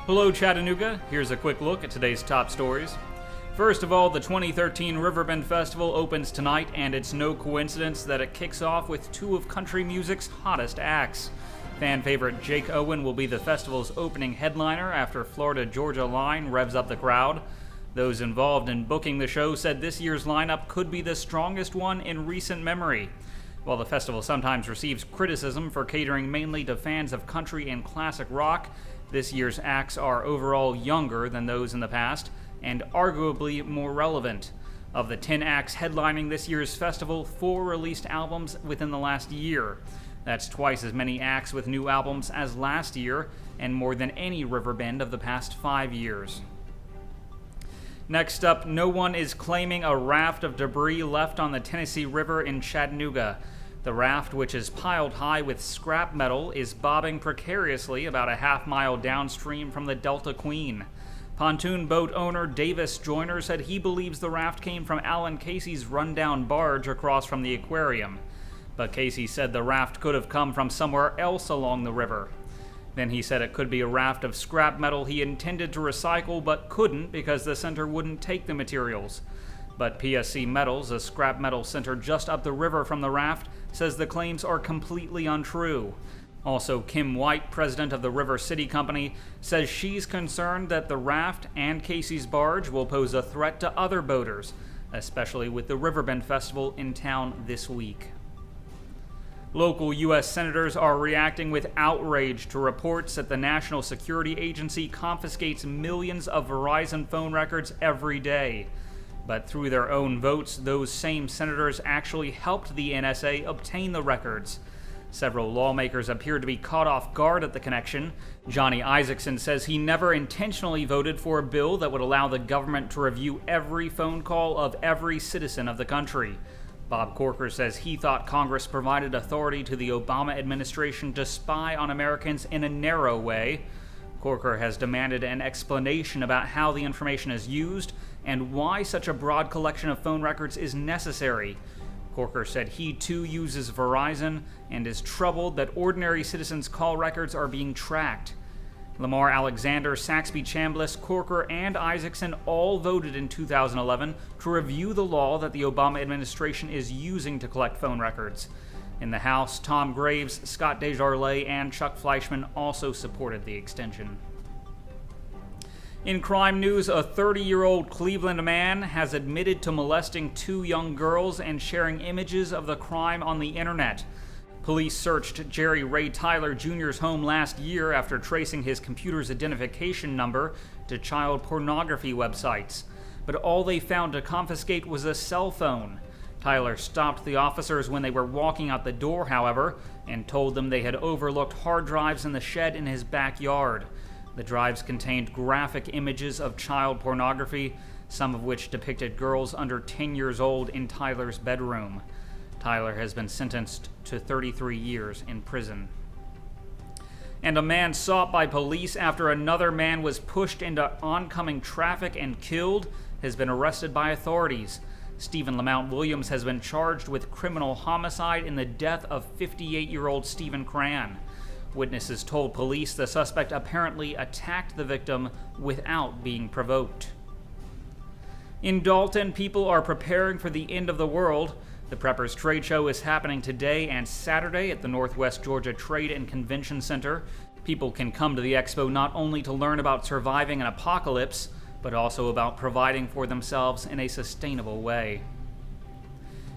Hello Chattanooga, here's a quick look at today's top stories. First of all, the 2013 Riverbend Festival opens tonight, and it's no coincidence that it kicks off with two of country music's hottest acts. Fan favorite Jake Owen will be the festival's opening headliner after Florida-Georgia Line revs up the crowd. Those involved in booking the show said this year's lineup could be the strongest one in recent memory. While the festival sometimes receives criticism for catering mainly to fans of country and classic rock, this year's acts are overall younger than those in the past and arguably more relevant. Of the 10 acts headlining this year's festival, 4 released albums within the last year. That's twice as many acts with new albums as last year and more than any Riverbend of the past 5 years. Next up, no one is claiming a raft of debris left on the Tennessee River in Chattanooga. The raft, which is piled high with scrap metal, is bobbing precariously about a half-mile downstream from the Delta Queen. Pontoon boat owner Davis Joyner said he believes the raft came from Alan Casey's rundown barge across from the aquarium. But Casey said the raft could have come from somewhere else along the river. Then he said it could be a raft of scrap metal he intended to recycle but couldn't because the center wouldn't take the materials. But PSC Metals, a scrap metal center just up the river from the raft, says the claims are completely untrue. Also, Kim White, president of the River City Company, says she's concerned that the raft and Casey's barge will pose a threat to other boaters, especially with the Riverbend Festival in town this week. Local U.S. senators are reacting with outrage to reports that the National Security Agency confiscates millions of Verizon phone records every day. But through their own votes, those same senators actually helped the NSA obtain the records. Several lawmakers appear to be caught off guard at the connection. Johnny Isaacson says he never intentionally voted for a bill that would allow the government to review every phone call of every citizen of the country. Bob Corker says he thought Congress provided authority to the Obama administration to spy on Americans in a narrow way. Corker has demanded an explanation about how the information is used and why such a broad collection of phone records is necessary. Corker said he too uses Verizon and is troubled that ordinary citizens' call records are being tracked. Lamar Alexander, Saxby Chambliss, Corker, and Isaacson all voted in 2011 to review the law that the Obama administration is using to collect phone records. In the House, Tom Graves, Scott DesJarlais, and Chuck Fleischman also supported the extension. In crime news, a 30-year-old Cleveland man has admitted to molesting 2 young girls and sharing images of the crime on the internet. Police searched Jerry Ray Tyler Jr.'s home last year after tracing his computer's identification number to child pornography websites. But all they found to confiscate was a cell phone. Tyler stopped the officers when they were walking out the door, however, and told them they had overlooked hard drives in the shed in his backyard. The drives contained graphic images of child pornography, some of which depicted girls under 10 years old in Tyler's bedroom. Tyler has been sentenced to 33 years in prison. And a man sought by police after another man was pushed into oncoming traffic and killed has been arrested by authorities. Stephen Lamount Williams has been charged with criminal homicide in the death of 58-year-old Stephen Cran. Witnesses told police the suspect apparently attacked the victim without being provoked. In Dalton, people are preparing for the end of the world. The Preppers Trade Show is happening today and Saturday at the Northwest Georgia Trade and Convention Center. People can come to the expo not only to learn about surviving an apocalypse, but also about providing for themselves in a sustainable way.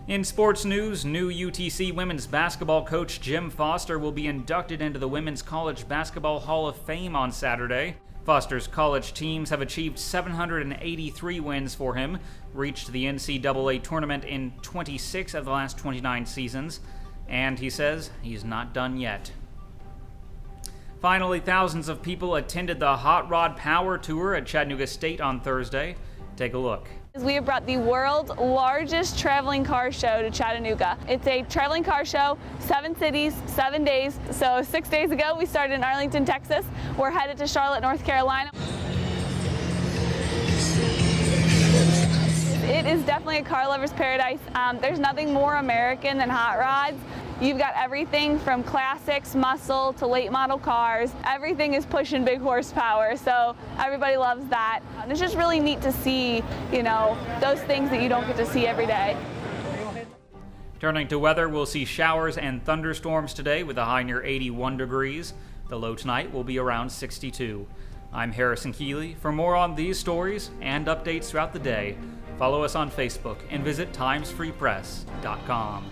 In sports news, new UTC women's basketball coach Jim Foster will be inducted into the Women's College Basketball Hall of Fame on Saturday. Foster's college teams have achieved 783 wins for him, reached the NCAA tournament in 26 of the last 29 seasons, and he says he's not done yet. Finally, thousands of people attended the Hot Rod Power Tour at Chattanooga State on Thursday. Take a look. We have brought the world's largest traveling car show to Chattanooga. It's a traveling car show, 7 cities, 7 days. So 6 days ago, we started in Arlington, Texas. We're headed to Charlotte, North Carolina. It is definitely a car lover's paradise. There's nothing more American than hot rods. You've got everything from classics, muscle, to late model cars. Everything is pushing big horsepower, so everybody loves that. And it's just really neat to see, you know, those things that you don't get to see every day. Turning to weather, we'll see showers and thunderstorms today with a high near 81 degrees. The low tonight will be around 62. I'm Harrison Keeley. For more on these stories and updates throughout the day, follow us on Facebook and visit timesfreepress.com.